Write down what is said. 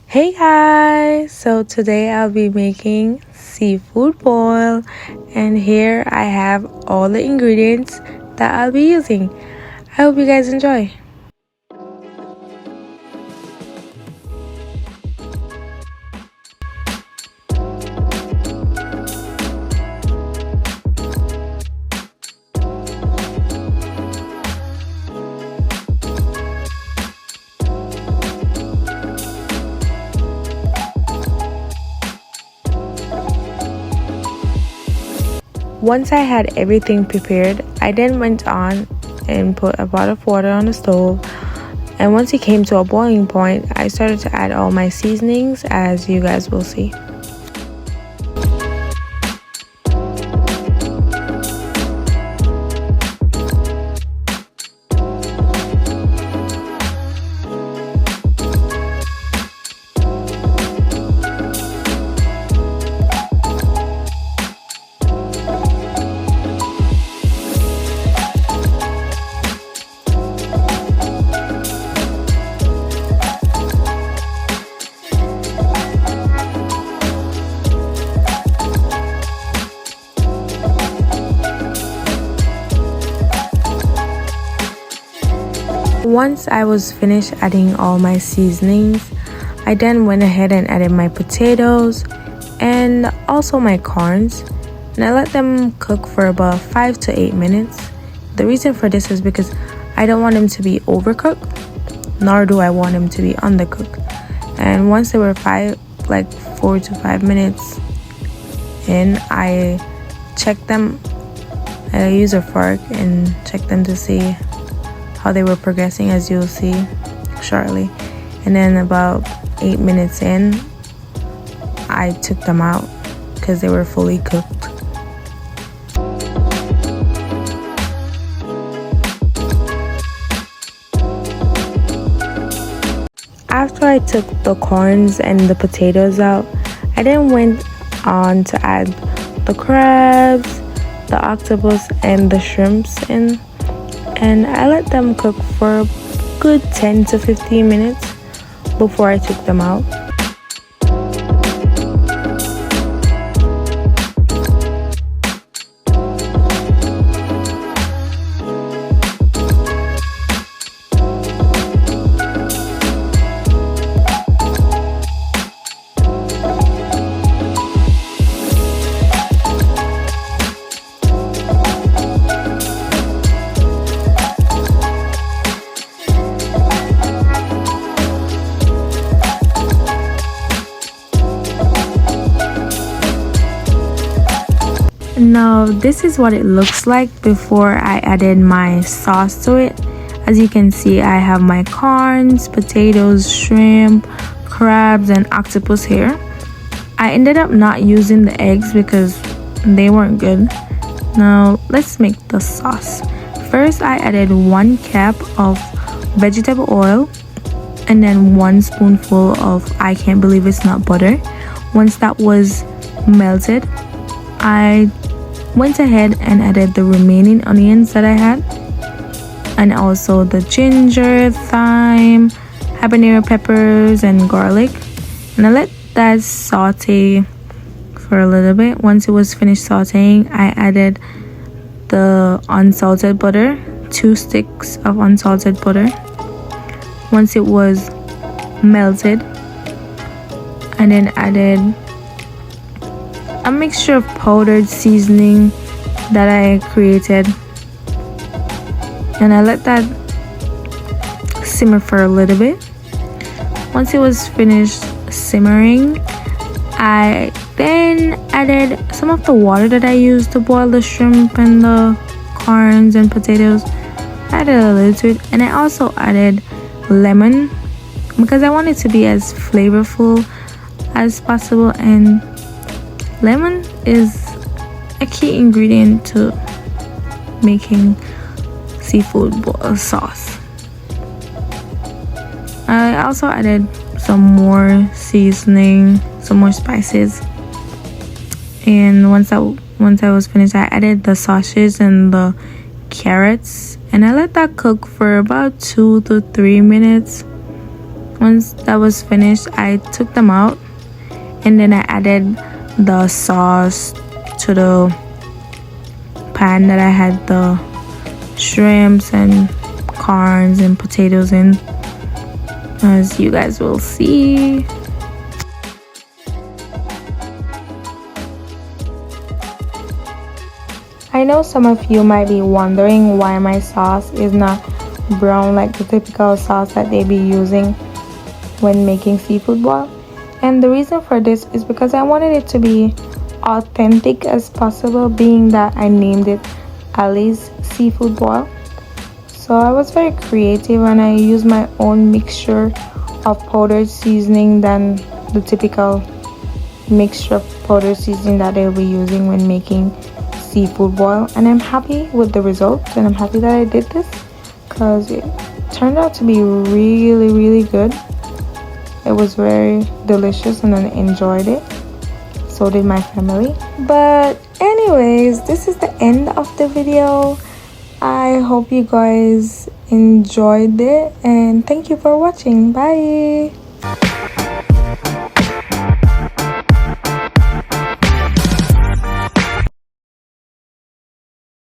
Hey guys, so today I'll be making seafood boil, and here I have all the ingredients that I'll be using. I hope you guys enjoy. Once I had everything prepared, I then went on and put a pot of water on the stove. And once it came to a boiling point, I started to add all my seasonings, as you guys will see. Once I was finished adding all my seasonings, I then went ahead and added my potatoes and also my corns, and I let them cook for about 5 to 8 minutes. The reason for this is because I don't want them to be overcooked, nor do I want them to be undercooked. And once they were 4 to 5 minutes in, I checked them. I use a fork and check them to see how they were progressing, as you'll see shortly. And then about 8 minutes in, I took them out because they were fully cooked. After I took the corns and the potatoes out, I then went on to add the crabs, the octopus, and the shrimps in. And I let them cook for a good 10 to 15 minutes before I took them out. Now this is what it looks like before I added my sauce to it. As you can see, I have my corns, potatoes, shrimp, crabs, and octopus here. I ended up not using the eggs because they weren't good. Now let's make the sauce. First, I added 1 cup of vegetable oil and then 1 spoonful of, I can't believe it's not butter. Once that was melted, I went ahead and added the remaining onions that I had, and also the ginger, thyme, habanero peppers, and garlic, and I let that saute for a little bit. Once it was finished sauteing, I added the unsalted butter, 2 sticks of unsalted butter. Once it was melted, I then added a mixture of powdered seasoning that I created, and I let that simmer for a little bit. Once it was finished simmering, I then added some of the water that I used to boil the shrimp and the corns and potatoes. I added a little to it, and I also added lemon because I want it to be as flavorful as possible, and lemon is a key ingredient to making seafood boil sauce. I also added some more seasoning, some more spices, and once I was finished, I added the sausages and the carrots, and I let that cook for about 2 to 3 minutes. Once that was finished, I took them out and then I added the sauce to the pan that I had the shrimps and corns and potatoes in, as you guys will see. I know some of you might be wondering why my sauce is not brown like the typical sauce that they be using when making seafood boil, and the reason for this is because I wanted it to be authentic as possible, being that I named it Ali's Seafood Boil. So I was very creative and I used my own mixture of powdered seasoning than the typical mixture of powdered seasoning that they'll be using when making seafood boil, and I'm happy with the results and I'm happy that I did this because it turned out to be really good. It was very delicious and I enjoyed it. So did my family. But anyways, this is the end of the video. I hope you guys enjoyed it and thank you for watching. Bye.